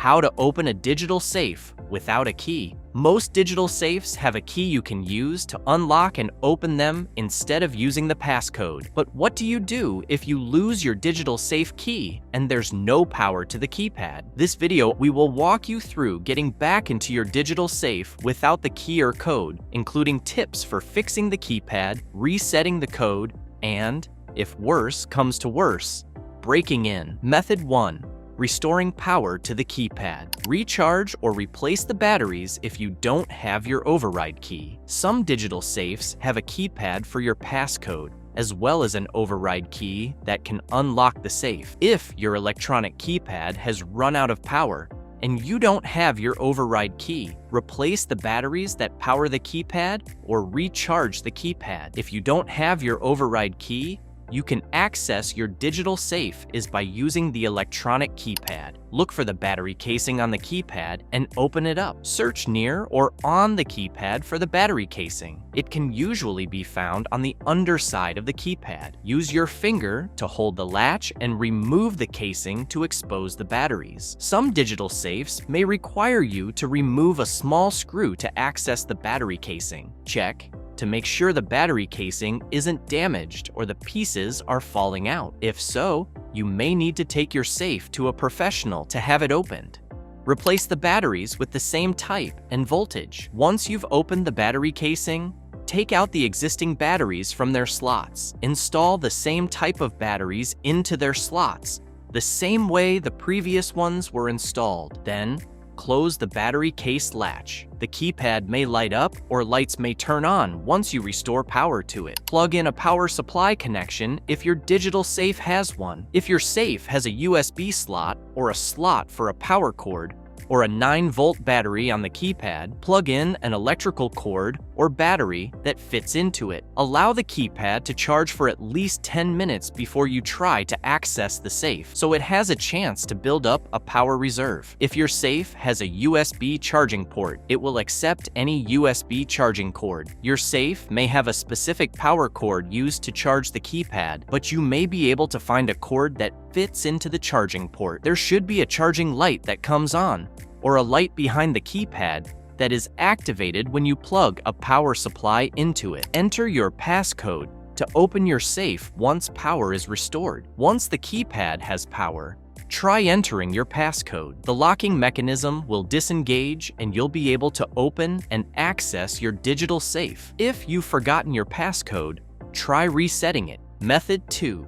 How to open a digital safe without a key. Most digital safes have a key you can use to unlock and open them instead of using the passcode. But what do you do if you lose your digital safe key and there's no power to the keypad? This video, we will walk you through getting back into your digital safe without the key or code, including tips for fixing the keypad, resetting the code, and, if worse comes to worse, breaking in. Method 1. Restoring power to the keypad. Recharge or replace the batteries if you don't have your override key. Some digital safes have a keypad for your passcode, as well as an override key that can unlock the safe. If your electronic keypad has run out of power and you don't have your override key, replace the batteries that power the keypad or recharge the keypad. If you don't have your override key, you can access your digital safe is by using the electronic keypad. Look for the battery casing on the keypad and open it up. Search near or on the keypad for the battery casing. It can usually be found on the underside of the keypad. Use your finger to hold the latch and remove the casing to expose the batteries. Some digital safes may require you to remove a small screw to access the battery casing. Check to make sure the battery casing isn't damaged or the pieces are falling out. If so, you may need to take your safe to a professional to have it opened. Replace the batteries with the same type and voltage. Once you've opened the battery casing, take out the existing batteries from their slots. Install the same type of batteries into their slots, the same way the previous ones were installed. Then, close the battery case latch. The keypad may light up or lights may turn on once you restore power to it. Plug in a power supply connection if your digital safe has one. If your safe has a USB slot or a slot for a power cord, or a 9-volt battery on the keypad, plug in an electrical cord or battery that fits into it. Allow the keypad to charge for at least 10 minutes before you try to access the safe, so it has a chance to build up a power reserve. If your safe has a USB charging port, it will accept any USB charging cord. Your safe may have a specific power cord used to charge the keypad, but you may be able to find a cord that fits into the charging port. There should be a charging light that comes on, or a light behind the keypad that is activated when you plug a power supply into it. Enter your passcode to open your safe once power is restored. Once the keypad has power, try entering your passcode. The locking mechanism will disengage and you'll be able to open and access your digital safe. If you've forgotten your passcode, try resetting it. Method 2.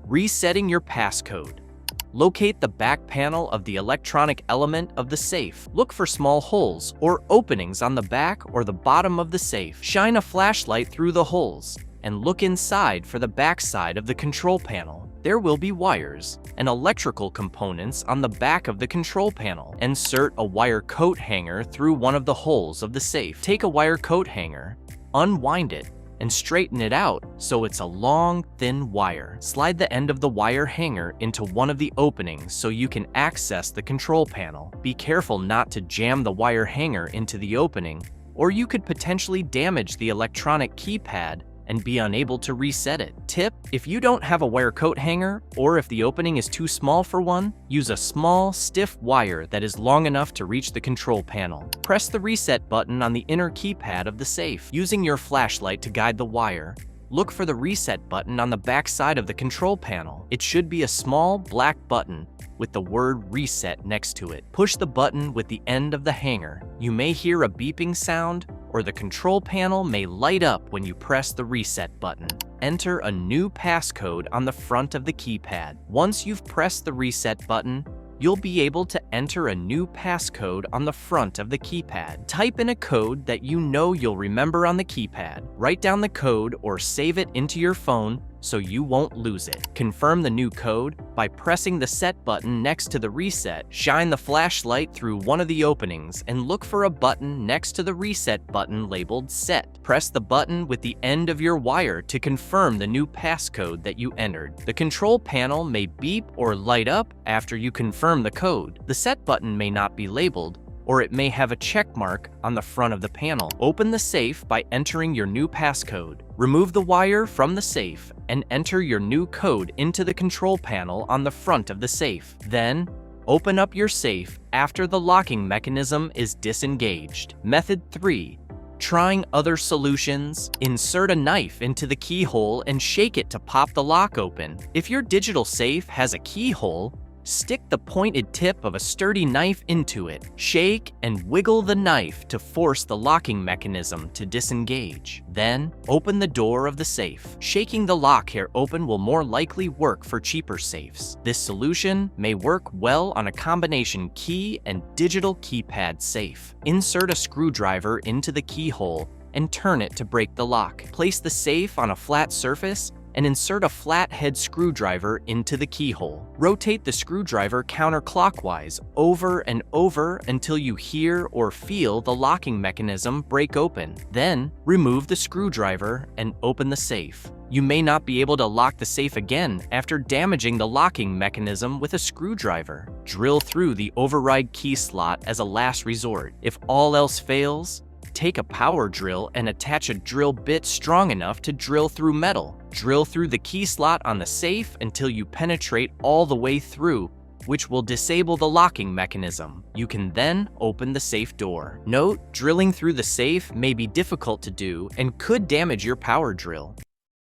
Resetting your passcode. Locate the back panel of the electronic element of the safe. Look for small holes or openings on the back or the bottom of the safe. Shine a flashlight through the holes and look inside for the back side of the control panel. There will be wires and electrical components on the back of the control panel. Insert a wire coat hanger through one of the holes of the safe. Take a wire coat hanger, unwind it, and straighten it out so it's a long, thin wire. Slide the end of the wire hanger into one of the openings so you can access the control panel. Be careful not to jam the wire hanger into the opening, or you could potentially damage the electronic keypad and be unable to reset it. Tip: if you don't have a wire coat hanger, or if the opening is too small for one, use a small, stiff wire that is long enough to reach the control panel. Press the reset button on the inner keypad of the safe. Using your flashlight to guide the wire, look for the reset button on the back side of the control panel. It should be a small black button with the word reset next to it. Push the button with the end of the hanger. You may hear a beeping sound, or the control panel may light up when you press the reset button. Enter a new passcode on the front of the keypad. Once you've pressed the reset button, you'll be able to enter a new passcode on the front of the keypad. Type in a code that you know you'll remember on the keypad. Write down the code or save it into your phone so you won't lose it. Confirm the new code by pressing the set button next to the reset. Shine the flashlight through one of the openings and look for a button next to the reset button labeled set. Press the button with the end of your wire to confirm the new passcode that you entered. The control panel may beep or light up after you confirm the code. The set button may not be labeled, or it may have a check mark on the front of the panel. Open the safe by entering your new passcode. Remove the wire from the safe and enter your new code into the control panel on the front of the safe. Then, Open up your safe after the locking mechanism is disengaged. Method 3. Trying other solutions. Insert a knife into the keyhole and shake it to pop the lock open. If your digital safe has a keyhole, stick the pointed tip of a sturdy knife into it. Shake and wiggle the knife to force the locking mechanism to disengage. Then, open the door of the safe. Shaking the lock hair open will more likely work for cheaper safes. This solution may work well on a combination key and digital keypad safe. Insert a screwdriver into the keyhole and turn it to break the lock. Place the safe on a flat surface and insert a flathead screwdriver into the keyhole. Rotate the screwdriver counterclockwise over and over until you hear or feel the locking mechanism break open. Then, remove the screwdriver and open the safe. You may not be able to lock the safe again after damaging the locking mechanism with a screwdriver. Drill through the override key slot as a last resort. If all else fails, take a power drill and attach a drill bit strong enough to drill through metal. Drill through the key slot on the safe until you penetrate all the way through, which will disable the locking mechanism. You can then open the safe door. Note, drilling through the safe may be difficult to do and could damage your power drill.